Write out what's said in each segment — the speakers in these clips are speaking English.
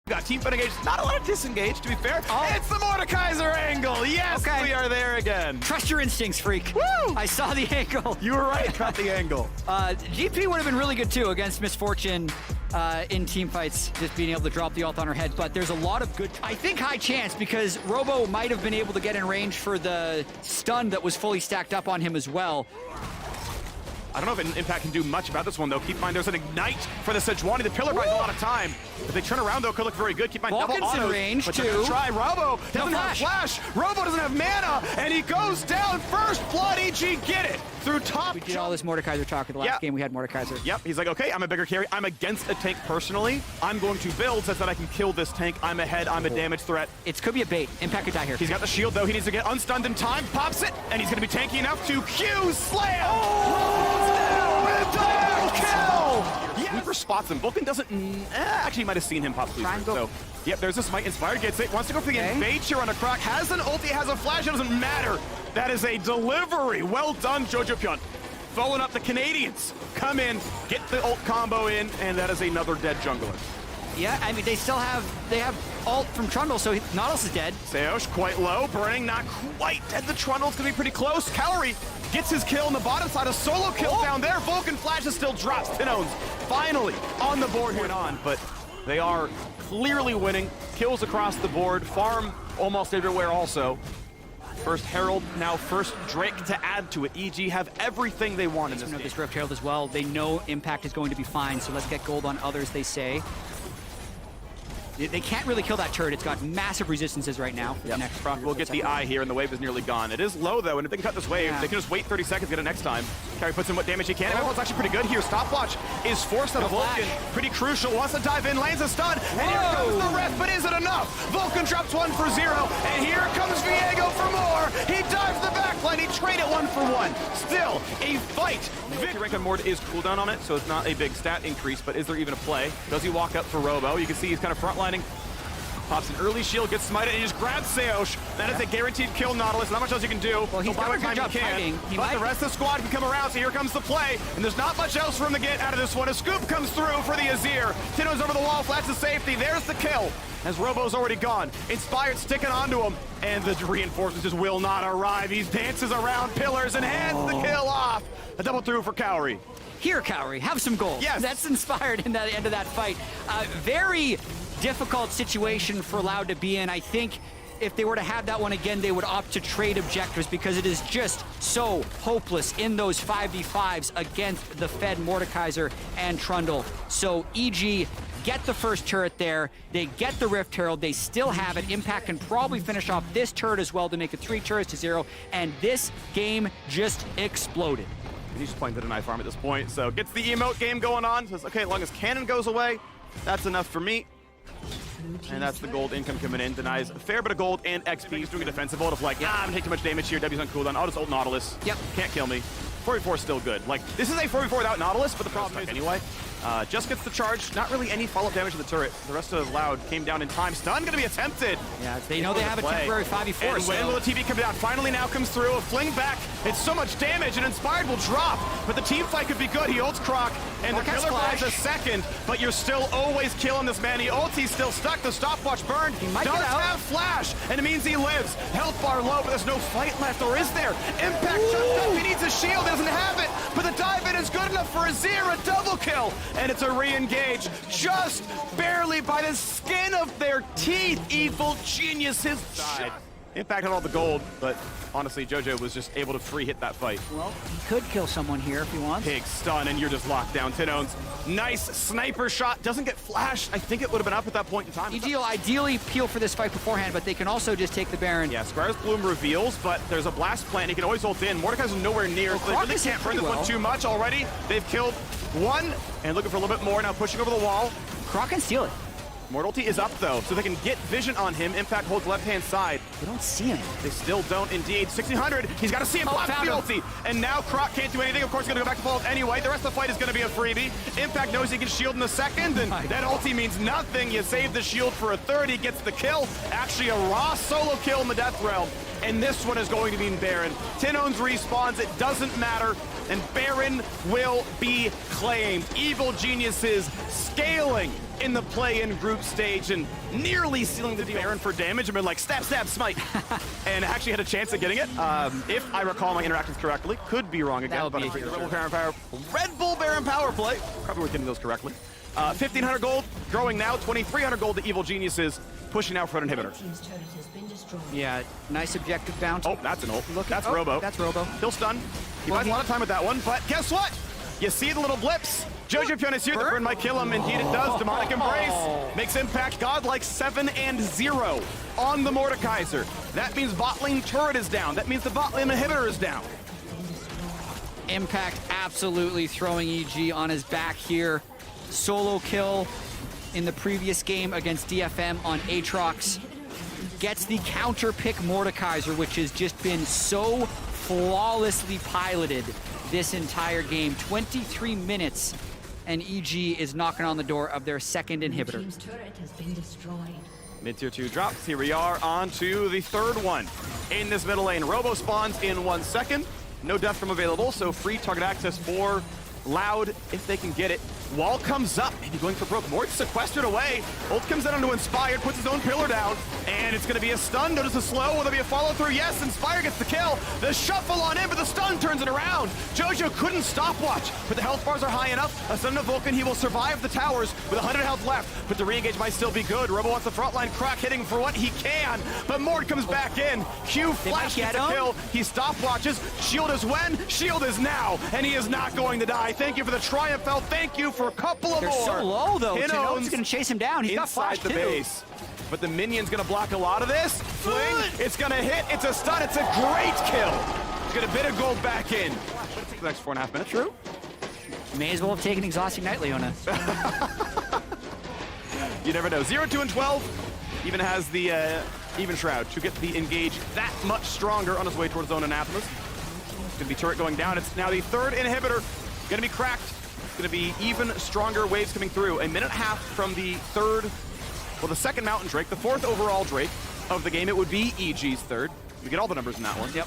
Got team fight engaged, not a lot of disengaged, to be fair. Oh. It's the Mordekaiser angle. Yes, okay. We are there again. Trust your instincts, freak. Woo! I saw the angle. You were right, caught the angle. GP would have been really good too against Misfortune in team fights, just being able to drop the ult on her head. But there's a lot of good, I think, high chance because Robo might have been able to get in range for the stun that was fully stacked up on him as well. I don't know if Impact can do much about this one, though. Keep in mind, there's an Ignite for the Sejuani. The Pillar buys a lot of time. If they turn around, though, it could look very good. Keep in mind, double autos, in range, but too. Try. Robo doesn't have flash. Robo doesn't have mana, and he goes down first. Blood, EG, get it. Through top. We did all this Mordekaiser talk in the last game. We had Mordekaiser. Yep, he's like, okay, I'm a bigger carry. I'm against a tank personally. I'm going to build such that I can kill this tank. I'm ahead. I'm a damage threat. It could be a bait. Impact could die here. He's got the shield, though. He needs to get unstunned in time. Pops it, and he's going to be tanky enough to Q slam. Double kill! Sweeper spots him. Vulcan doesn't... actually, he might have seen him pop Sweeper. So, yep, there's a smite. Inspired gets it. Wants to go for the invade here on a Croc. Has an ulti, has a flash. It doesn't matter. That is a delivery. Well done, Jojo Pyun. Following up the Canadians. Come in, get the ult combo in, and that is another dead jungler. Yeah, I mean, they have ult from Trundle, so Nautilus is dead. Seosh quite low, burning, not quite dead. The Trundle's gonna be pretty close. Calorie gets his kill on the bottom side, a solo kill down there. Vulcan flashes still drops. Tinones finally on the board here on, but they are clearly winning. Kills across the board, farm almost everywhere also. First Herald, now first Drake to add to it. EG have everything they want in this game. This Rift Herald as well. They know Impact is going to be fine, so let's get gold on others, they say. They can't really kill that turret. It's got massive resistances right now. Yep. Next Croc will get the eye here, and the wave is nearly gone. It is low, though, and if they can cut this wave, they can just wait 30 seconds, get it next time. Carry puts in what damage he can. Everyone's actually pretty good here. Stopwatch is forced out of Vulcan. Pretty crucial. Wants to dive in, lands a stun, and here comes the ref, but is it enough? Vulcan drops 1 for 0, and here comes Viego for more. He dives the backline. He traded 1 for 1. Still a fight. Rank on Mord is cooldown on it, so it's not a big stat increase, but is there even a play? Does he walk up for Robo? You can see he's kind of frontlining. Pops an early shield, gets smited, and he just grabs Seosh. That is a guaranteed kill, Nautilus. Not much else you can do. Well, he's got a good job fighting. But the rest of the squad can come around, so here comes the play. And there's not much else for him to get out of this one. A scoop comes through for the Azir. Tino's over the wall, flats to safety. There's the kill, as Robo's already gone. Inspired sticking onto him, and the reinforcements just will not arrive. He dances around pillars and hands the kill off. A double through for Cowrie. Here, Cowrie, have some gold. Yes. That's Inspired in the end of that fight. Very difficult situation for Loud to be in. I think if they were to have that one again, they would opt to trade objectives because it is just so hopeless in those 5v5s against the fed Mordekaiser and Trundle. So EG get the first turret there. They get the Rift Herald. They still have it. Impact can probably finish off this turret as well to make it 3 turrets to 0. And this game just exploded. He's just playing the deny farm at this point. So gets the emote game going on. Says, okay, as long as cannon goes away, that's enough for me. And that's the gold income coming in. Denies a fair bit of gold and XP. He's doing a defensive ult of like, I'm gonna take too much damage here. W's on cooldown. I'll just ult Nautilus. Yep. Can't kill me. 4v4 is still good. Like, this is a 4v4 without Nautilus, but the problem is anyway. Just gets the charge. Not really any follow-up damage to the turret. The rest of Loud came down in time. Stun gonna be attempted. Yeah, they know they have a temporary 5v4. And when will the TV come down? Finally now comes through. A fling back. It's so much damage, and Inspired will drop. But the team fight could be good. He ults Croc, and the killer buys a second. But you're still always killing this man. He ults. He's still stuck. The stopwatch burned. He does have flash, and it means he lives. Health bar low, but there's no fight left. Or is there? Impact just up. He needs a shield. Doesn't have it. But the dive in is good enough for Azir. A double kill, and it's a re-engage just barely by the skin of their teeth. Evil geniuses died. Impact had all the gold, but honestly, Jojo was just able to free hit that fight. Well, he could kill someone here if he wants. Big stun, and you're just locked down. Tinones, nice sniper shot. Doesn't get flashed. I think it would have been up at that point in time. EG will ideally peel for this fight beforehand, but they can also just take the Baron. Yeah, Squire's Bloom reveals, but there's a blast plant. He can always ult in. Mordekaiser's nowhere near, so they really can't burn this one too much already. They've killed one, and looking for a little bit more now, pushing over the wall. Croc can steal it. Mortality is up, though, so they can get vision on him. Impact holds left-hand side. They don't see him. They still don't, indeed. 1600, he's got to see him. Block the ulti. And now Croc can't do anything. Of course, he's going to go back to full anyway. The rest of the fight is going to be a freebie. Impact knows he can shield in the second, and that ulti means nothing. You save the shield for a third. He gets the kill. Actually, a raw solo kill in the Death Realm. And this one is going to be Baron. Tinones respawns, it doesn't matter. And Baron will be claimed. Evil geniuses scaling in the play-in group stage and nearly sealing the Baron for damage. I mean, like, stab, stab, smite. And actually had a chance at getting it. If I recall my interactions correctly. Could be wrong again, but Red Bull Baron power play. Probably we're getting those correctly. 1,500 gold, growing now. 2,300 gold to Evil Geniuses, pushing out front inhibitor. Yeah, nice objective bounce. Oh, that's an ult. That's Robo. That's Robo. He'll stun. He buys a lot of time with that one, but guess what? You see the little blips. Jojo Fiona's here. The burn might kill him. Indeed it does. Demonic Embrace makes impact. Godlike 7-0 on the Mordekaiser. That means bot lane turret is down. That means the bot lane inhibitor is down. Impact absolutely throwing EG on his back here. Solo kill in the previous game against DFM on Aatrox. Gets the counter pick Mordekaiser, which has just been so flawlessly piloted this entire game. 23 minutes, and EG is knocking on the door of their second inhibitor. Team's turret has been destroyed. Mid-tier 2 drops. Here we are on to the third one. In this middle lane, Robo spawns in 1 second. No death from available, so free target access for Loud if they can get it. Wall comes up, maybe going for broke. Mort sequestered away. Ult comes in onto Inspired, puts his own pillar down, and it's going to be a stun. Notice a slow. Will there be a follow-through? Yes, Inspire gets the kill. The shuffle on in, but the stun turns it around. Jojo couldn't stopwatch, but the health bars are high enough. A stun to Vulcan, he will survive the towers with 100 health left, but the re-engage might still be good. Robo wants the front line, Croc hitting for what he can, but Mort comes back in. Q flash gets a kill. He stopwatches. Shield is when? Shield is now, and he is not going to die. Thank you for the Triumph Belt. Thank you for a couple of They're so low, though. Tino's going to chase him down. He's got flash, the base. But the minion's going to block a lot of this. Fling, it's going to hit. It's a stun. It's a great kill. Get a bit of gold back in. The next 4.5 minutes. True. May as well have taken Exhausting Night, Leona. You never know. 0, 2, and 12. Even has the Even Shroud to get the engage that much stronger on his way towards Zone Anathemas. It's going to be turret going down. It's now the third inhibitor. Going to be cracked. Going to be even stronger waves coming through. A minute and a half from the the second Mountain Drake, the fourth overall Drake of the game. It would be EG's third. We get all the numbers in that one. Yep.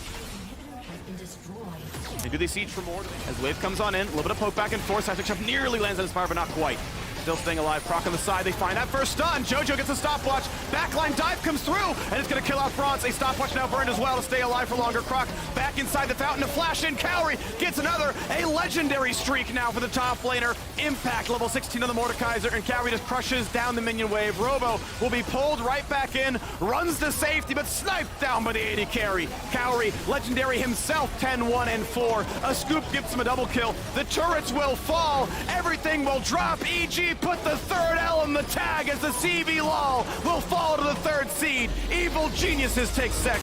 And do they siege for more? As wave comes on in, a little bit of poke back and forth. Seismic Shove nearly lands on his fire, but not quite. Still staying alive. Croc on the side. They find that first stun. Jojo gets a stopwatch. Backline dive comes through, and it's going to kill out Franz. A stopwatch now burned as well to stay alive for longer. Croc back inside the fountain to flash in. Cowrie gets another. A legendary streak now for the top laner. Impact level 16 on the Mordekaiser, and Cowrie just crushes down the minion wave. Robo will be pulled right back in. Runs to safety, but sniped down by the AD carry. Cowrie, legendary himself, 10-1 and 4. A scoop gives him a double kill. The turrets will fall. Everything will drop. EG put the third L in the tag as the CV lull will fall to the third seed. Evil Geniuses take second.